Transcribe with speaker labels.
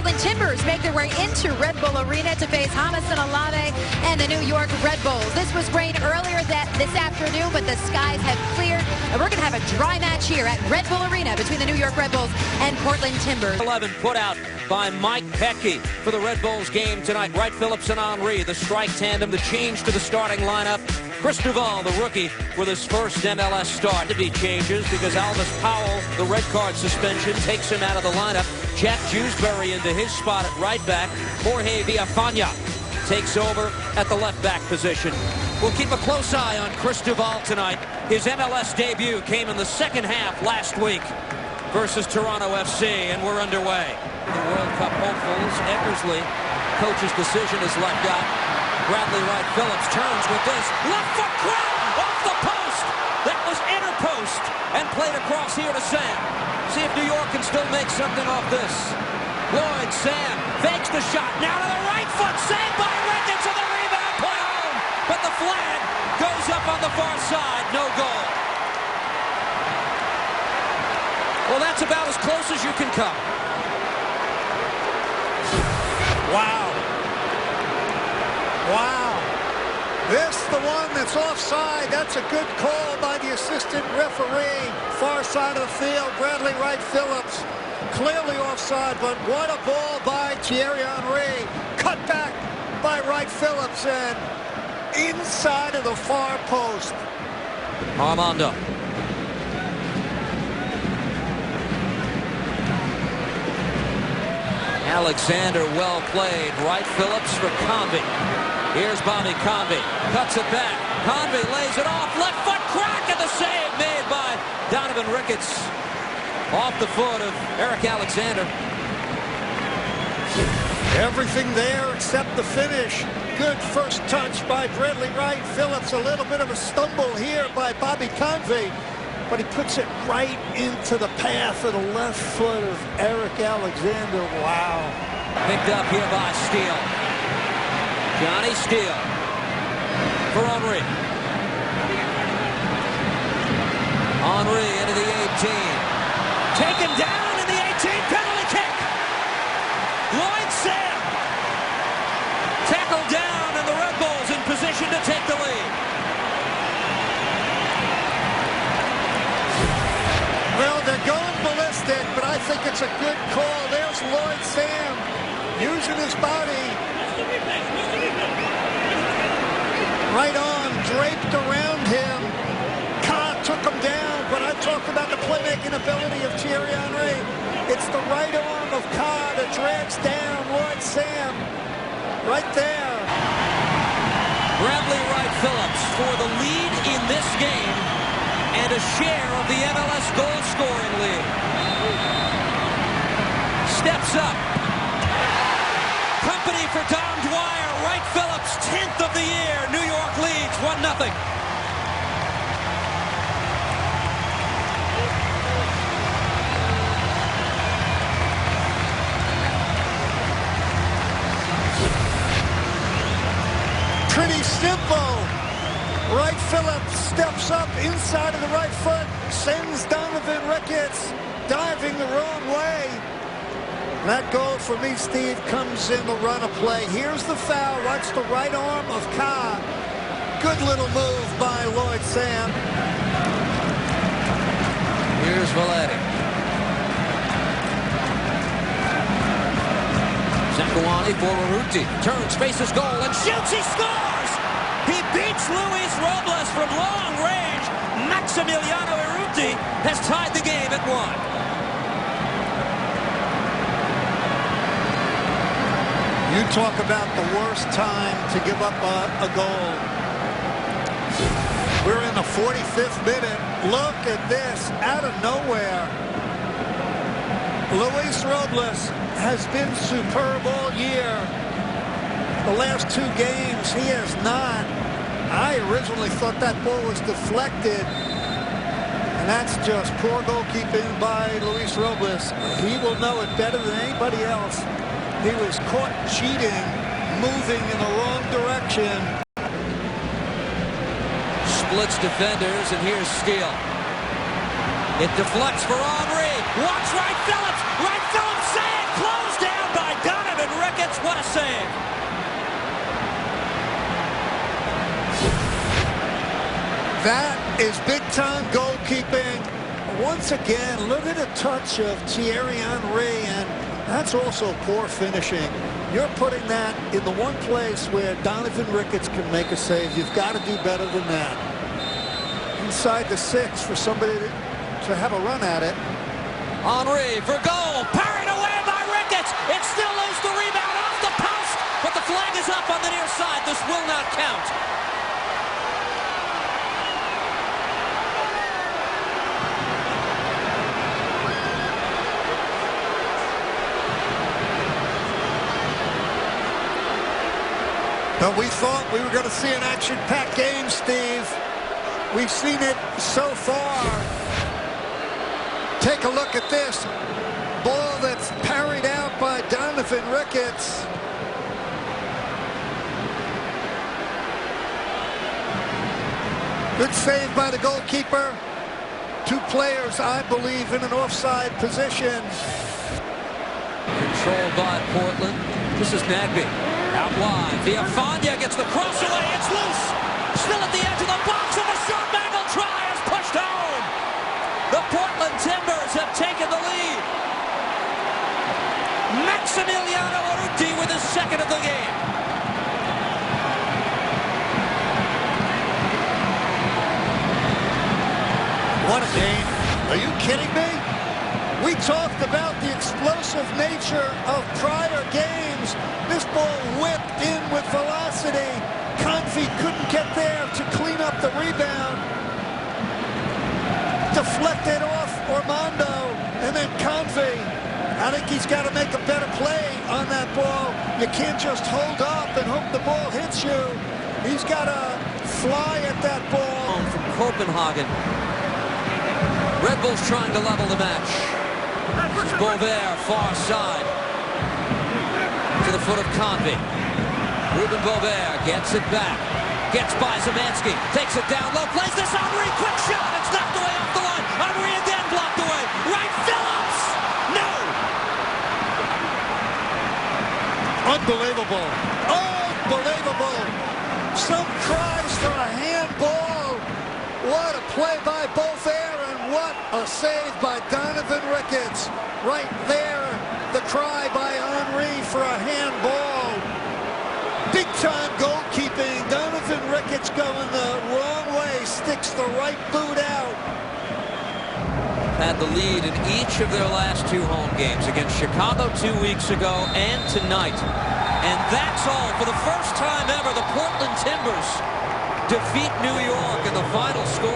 Speaker 1: Portland Timbers make their way into Red Bull Arena to face Jamison Olave and the New York Red Bulls. This was rain earlier this afternoon, but the skies have cleared, and we're going to have a dry match here at Red Bull Arena between the New York Red Bulls and Portland Timbers.
Speaker 2: 11 put out by Mike Petke for the Red Bulls game tonight. Wright Phillips and Henry, the strike tandem, the change to the starting lineup. Chris Duval, the rookie, with his first MLS start. To be changes because Alvis Powell, the red card suspension, takes him out of the lineup. Jack Jewsbury into his spot at right back. Jorge Villafana takes over at the left back position. We'll keep a close eye on Chris Duval tonight. His MLS debut came in the second half last week versus Toronto FC, and we're underway. The World Cup hopefuls, Eckersley, coach's decision is left out. Bradley Wright Phillips turns with this. Left foot crap off the post. That was inner post and played across here to Sam. See if New York can still make something off this. Lloyd, Sam, fakes the shot. Now to the right foot. Saved by Ricketts and the rebound put home. But the flag goes up on the far side. No goal. Well, that's about as close as you can come.
Speaker 3: Wow. Wow. This, the one that's offside. That's a good call by the assistant referee. Far side of the field, Bradley Wright Phillips. Clearly offside, but what a ball by Thierry Henry. Cut back by Wright Phillips and inside of the far post.
Speaker 2: Armando. Alexander, well played. Wright Phillips for Convey. Here's Bobby Convey. Cuts it back. Convey lays it off. Left foot crack, and the save made by Donovan Ricketts. Off the foot of Eric Alexander.
Speaker 3: Everything there except the finish. Good first touch by Bradley Wright Phillips. A little bit of a stumble here by Bobby Convey, but he puts it right into the path of the left foot of Eric Alexander. Wow.
Speaker 2: Picked up here by Steele. Johnny Steele for Henry. Henry into the 18. Taken down in the 18. Penalty kick. Lloyd Sam. Tackled down, and the Red Bulls in position to take the lead.
Speaker 3: Well, they're going ballistic, but I think it's a good call. There's Lloyd Sam using his body. Right on, draped around him. Ka took him down, but I talked about the playmaking ability of Thierry Henry. It's the right arm of Ka that drags down Lloyd Sam. Right there.
Speaker 2: Bradley Wright Phillips for the lead in this game and a share of the MLS goal-scoring lead. Steps up. Company for Dom Dwyer. Wright Phillips, 10th of the year. New York leads 1-0.
Speaker 3: Pretty simple. Wright Phillips steps up inside of the right foot, sends Donovan Ricketts diving the wrong way. That goal for me, Steve, comes in the run of play. Here's the foul. Watch the right arm of Ka. Good little move by Lloyd Sam.
Speaker 2: Here's Valletti. Zakuani for Urruti. Turns, faces goal, and shoots. He scores! He beats Luis Robles from long range. Maximiliano Urruti has tied the game at 1.
Speaker 3: You talk about the worst time to give up a goal. We're in the 45th minute. Look at this, out of nowhere. Luis Robles has been superb all year. The last 2 games, he has not. I originally thought that ball was deflected. And that's just poor goalkeeping by Luis Robles. He will know it better than anybody else. He was caught cheating, moving in the wrong direction.
Speaker 2: Splits defenders, and here's Steele. It deflects for Henry. Watch Wright Phillips. Wright Phillips saved. Closed down by
Speaker 3: That is big-time goalkeeping. Once again, look at a touch of Thierry Henry, and that's also poor finishing. You're putting that in the one place where Donovan Ricketts can make a save. You've got to do better than that. Inside the 6 for somebody to have a run at it.
Speaker 2: Henry for goal. Parried away by Ricketts. It still loses the rebound off the post, but the flag is up on the near side. This will not count.
Speaker 3: But we thought we were going to see an action-packed game, Steve. We've seen it so far. Take a look at this. Ball that's parried out by Donovan Ricketts. Good save by the goalkeeper. 2 players, I believe, in an offside position.
Speaker 2: Controlled by Portland. This is Nagbe. Out wide. Villafaña gets the cross away. It's loose. Still at the edge of the box, and the short angle try is pushed home. The Portland Timbers have taken the lead. Maximiliano Urruti with his second of the game.
Speaker 3: What a game. Are you kidding me? We talked about the explosive nature of prior games. This ball whipped in with velocity. Convey couldn't get there to clean up the rebound. Deflected off Armando, and then Convey. I think he's got to make a better play on that ball. You can't just hold up and hope the ball hits you. He's got to fly at that ball.
Speaker 2: From Copenhagen. Red Bulls trying to level the match. Bovaert, far side. To the foot of Convey. Ruben Bovaert gets it back. Gets by Zemansky. Takes it down low. Plays this Henry. Quick shot. It's knocked away off the line. Henry again blocked away. Right, Phillips. No.
Speaker 3: Unbelievable. Unbelievable. Some cries for a handball. What a play by Bovaert. What a save by Donovan Ricketts. Right there, the cry by Henry for a handball. Big-time goalkeeping. Donovan Ricketts going the wrong way. Sticks the right boot out.
Speaker 2: Had the lead in each of their last 2 home games against Chicago 2 weeks ago and tonight. And that's all. For the first time ever, the Portland Timbers defeat New York in the final score.